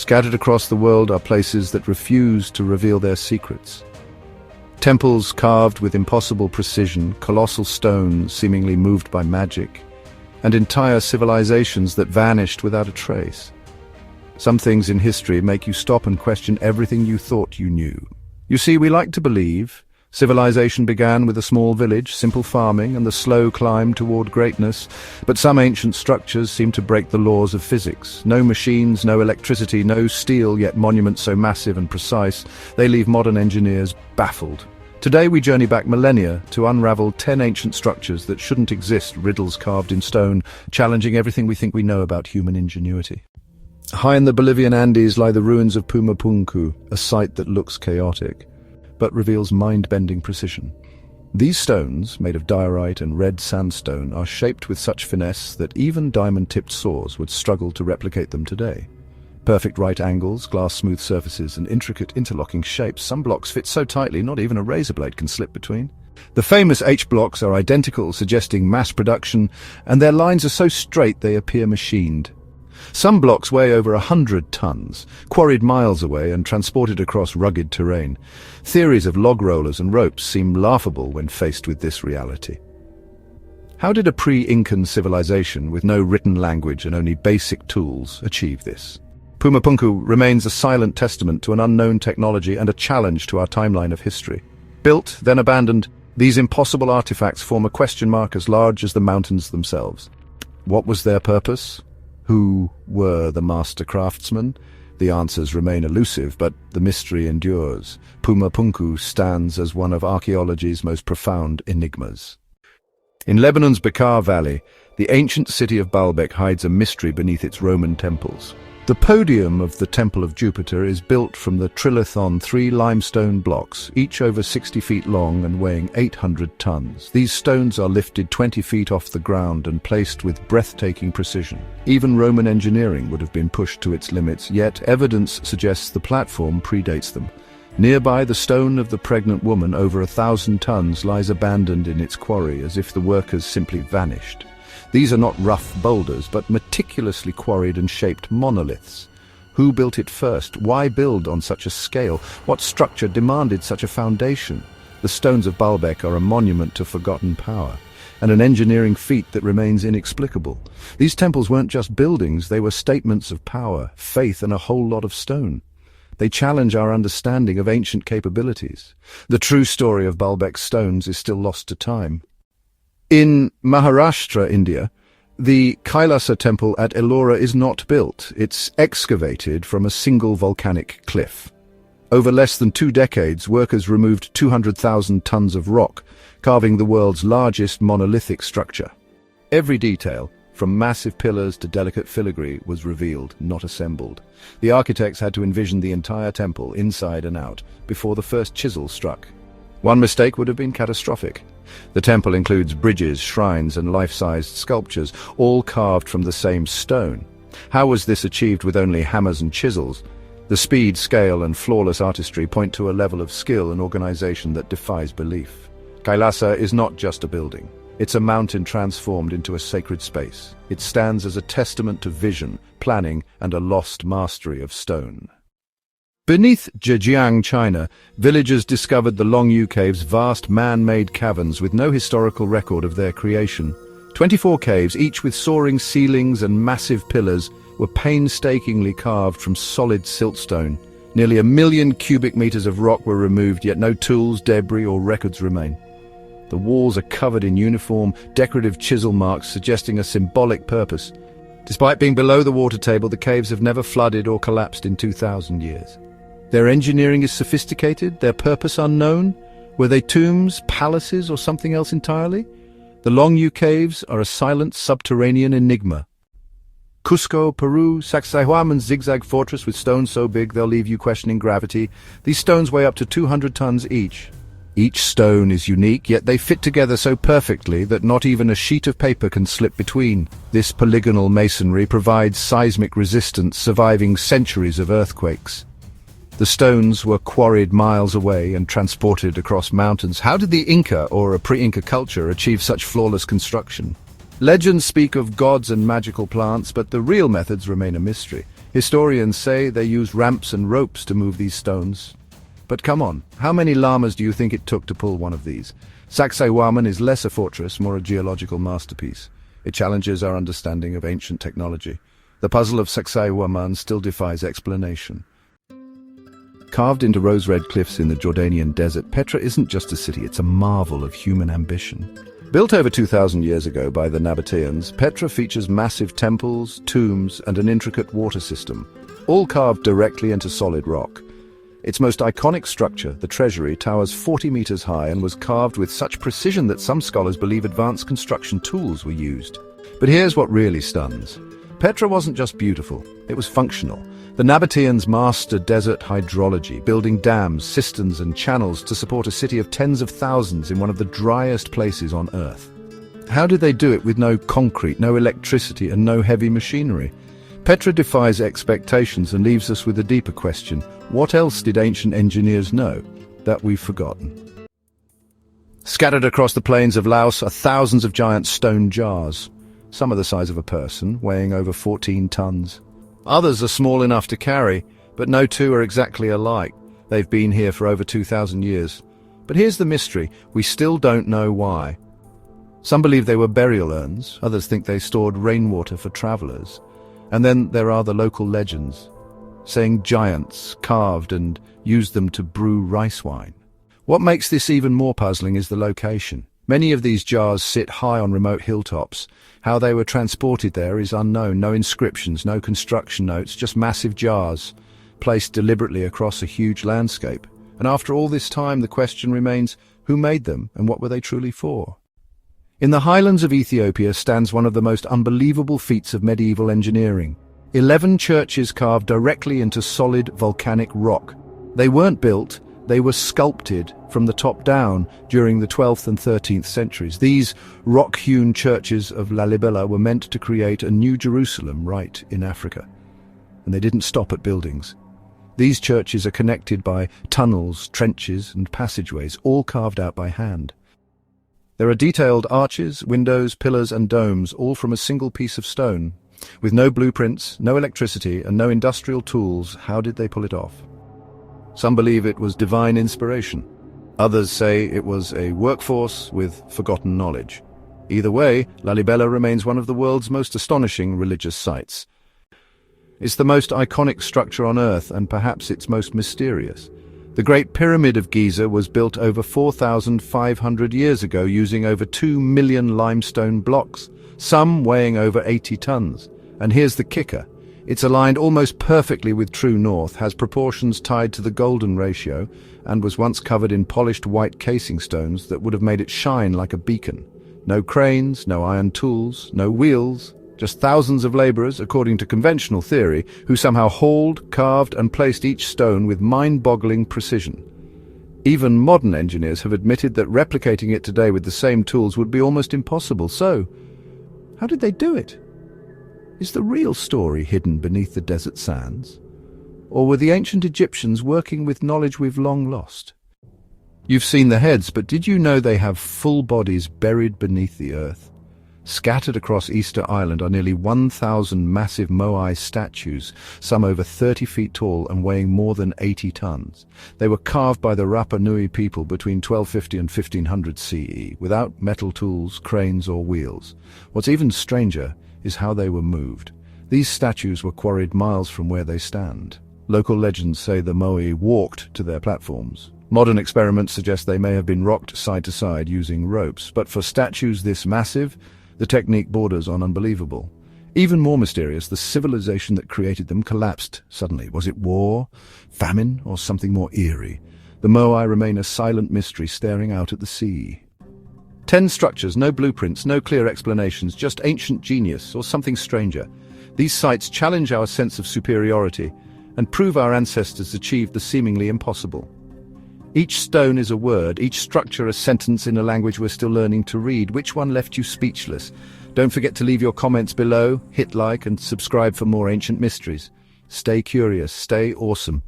Scattered across the world are places that refuse to reveal their secrets. Temples carved with impossible precision, colossal stones seemingly moved by magic, and entire civilizations that vanished without a trace. Some things in history make you stop and question everything you thought you knew. You see, we like to believe civilization began with a small village, simple farming, and the slow climb toward greatness, but some ancient structures seem to break the laws of physics. No machines, no electricity, no steel, yet monuments so massive and precise, they leave modern engineers baffled. Today we journey back millennia to unravel 10 ancient structures that shouldn't exist, riddles carved in stone, challenging everything we think we know about human ingenuity. High in the Bolivian Andes lie the ruins of Puma Punku, a site that looks chaotic, but reveals mind-bending precision. These stones, made of diorite and red sandstone, are shaped with such finesse that even diamond-tipped saws would struggle to replicate them today. Perfect right angles, glass-smooth surfaces, and intricate interlocking shapes. Some blocks fit so tightly not even a razor blade can slip between. The famous H-blocks are identical, suggesting mass production, and their lines are so straight they appear machined. Some blocks weigh over 100 tons, quarried miles away and transported across rugged terrain. Theories of log rollers and ropes seem laughable when faced with this reality. How did a pre-Incan civilization with no written language and only basic tools achieve this? Puma Punku remains a silent testament to an unknown technology and a challenge to our timeline of history. Built, then abandoned, these impossible artifacts form a question mark as large as the mountains themselves. What was their purpose? Who were the master craftsmen? The answers remain elusive, but the mystery endures. Puma Punku stands as one of archaeology's most profound enigmas. In Lebanon's Bekaa Valley, the ancient city of Baalbek hides a mystery beneath its Roman temples. The podium of the Temple of Jupiter is built from the Trilithon 3 limestone blocks, each over 60 feet long and weighing 800 tons. These stones are lifted 20 feet off the ground and placed with breathtaking precision. Even Roman engineering would have been pushed to its limits, yet evidence suggests the platform predates them. Nearby, the stone of the pregnant woman, over 1,000 tons, lies abandoned in its quarry as if the workers simply vanished. These are not rough boulders, but meticulously quarried and shaped monoliths. Who built it first? Why build on such a scale? What structure demanded such a foundation? The stones of Baalbek are a monument to forgotten power, and an engineering feat that remains inexplicable. These temples weren't just buildings, they were statements of power, faith, and a whole lot of stone. They challenge our understanding of ancient capabilities. The true story of Baalbek's stones is still lost to time. In Maharashtra, India, the Kailasa temple at Ellora is not built. It's excavated from a single volcanic cliff. Over less than 2 decades, workers removed 200,000 tons of rock, carving the world's largest monolithic structure. Every detail, from massive pillars to delicate filigree, was revealed, not assembled. The architects had to envision the entire temple, inside and out, before the first chisel struck. One mistake would have been catastrophic. The temple includes bridges, shrines, and life-sized sculptures, all carved from the same stone. How was this achieved with only hammers and chisels? The speed, scale, and flawless artistry point to a level of skill and organization that defies belief. Kailasa is not just a building. It's a mountain transformed into a sacred space. It stands as a testament to vision, planning, and a lost mastery of stone. Beneath Zhejiang, China, villagers discovered the Longyou caves, vast man-made caverns with no historical record of their creation. 24 caves, each with soaring ceilings and massive pillars, were painstakingly carved from solid siltstone. Nearly 1 million cubic meters of rock were removed, yet no tools, debris, or records remain. The walls are covered in uniform, decorative chisel marks suggesting a symbolic purpose. Despite being below the water table, the caves have never flooded or collapsed in 2,000 years. Their engineering is sophisticated, their purpose unknown. Were they tombs, palaces, or something else entirely? The Longyou caves are a silent subterranean enigma. Cusco, Peru, Sacsayhuaman's zigzag fortress with stones so big they'll leave you questioning gravity. These stones weigh up to 200 tons each. Each stone is unique, yet they fit together so perfectly that not even a sheet of paper can slip between. This polygonal masonry provides seismic resistance, surviving centuries of earthquakes. The stones were quarried miles away and transported across mountains. How did the Inca, or a pre-Inca culture, achieve such flawless construction? Legends speak of gods and magical plants, but the real methods remain a mystery. Historians say they used ramps and ropes to move these stones. But come on, how many llamas do you think it took to pull one of these? Sacsayhuaman is less a fortress, more a geological masterpiece. It challenges our understanding of ancient technology. The puzzle of Sacsayhuaman still defies explanation. Carved into rose-red cliffs in the Jordanian desert, Petra isn't just a city, it's a marvel of human ambition. Built over 2,000 years ago by the Nabateans, Petra features massive temples, tombs, and an intricate water system, all carved directly into solid rock. Its most iconic structure, the treasury, towers 40 meters high and was carved with such precision that some scholars believe advanced construction tools were used. But here's what really stuns. Petra wasn't just beautiful, it was functional. The Nabateans mastered desert hydrology, building dams, cisterns and channels to support a city of tens of thousands in one of the driest places on Earth. How did they do it with no concrete, no electricity and no heavy machinery? Petra defies expectations and leaves us with a deeper question. What else did ancient engineers know that we've forgotten? Scattered across the plains of Laos are thousands of giant stone jars. Some are the size of a person, weighing over 14 tons. Others are small enough to carry, but no two are exactly alike. They've been here for over 2,000 years. But here's the mystery, we still don't know why. Some believe they were burial urns, others think they stored rainwater for travelers. And then there are the local legends, saying giants carved and used them to brew rice wine. What makes this even more puzzling is the location. Many of these jars sit high on remote hilltops. How they were transported there is unknown. No inscriptions, no construction notes, just massive jars, placed deliberately across a huge landscape. And after all this time, the question remains, who made them and what were they truly for? In the highlands of Ethiopia stands one of the most unbelievable feats of medieval engineering. 11 churches carved directly into solid volcanic rock. They weren't built, they were sculpted from the top down during the 12th and 13th centuries. These rock-hewn churches of Lalibela were meant to create a new Jerusalem right in Africa. And they didn't stop at buildings. These churches are connected by tunnels, trenches and passageways, all carved out by hand. There are detailed arches, windows, pillars and domes, all from a single piece of stone. With no blueprints, no electricity and no industrial tools, how did they pull it off? Some believe it was divine inspiration. Others say it was a workforce with forgotten knowledge. Either way, Lalibela remains one of the world's most astonishing religious sites. It's the most iconic structure on Earth and perhaps its most mysterious. The Great Pyramid of Giza was built over 4,500 years ago using over 2 million limestone blocks, some weighing over 80 tons. And here's the kicker. It's aligned almost perfectly with true north, has proportions tied to the golden ratio, and was once covered in polished white casing stones that would have made it shine like a beacon. No cranes, no iron tools, no wheels, just thousands of laborers, according to conventional theory, who somehow hauled, carved and placed each stone with mind-boggling precision. Even modern engineers have admitted that replicating it today with the same tools would be almost impossible. So, how did they do it? Is the real story hidden beneath the desert sands? Or were the ancient Egyptians working with knowledge we've long lost? You've seen the heads, but did you know they have full bodies buried beneath the earth? Scattered across Easter Island are nearly 1,000 massive Moai statues, some over 30 feet tall and weighing more than 80 tons. They were carved by the Rapa Nui people between 1250 and 1500 CE, without metal tools, cranes or wheels. What's even stranger is how they were moved. These statues were quarried miles from where they stand. Local legends say the Moai walked to their platforms. Modern experiments suggest they may have been rocked side to side using ropes, but for statues this massive, the technique borders on unbelievable. Even more mysterious, the civilization that created them collapsed suddenly. Was it war, famine, or something more eerie? The Moai remain a silent mystery staring out at the sea. 10 structures, no blueprints, no clear explanations, just ancient genius or something stranger. These sites challenge our sense of superiority and prove our ancestors achieved the seemingly impossible. Each stone is a word, each structure a sentence in a language we're still learning to read. Which one left you speechless? Don't forget to leave your comments below, hit like and subscribe for more ancient mysteries. Stay curious, stay awesome.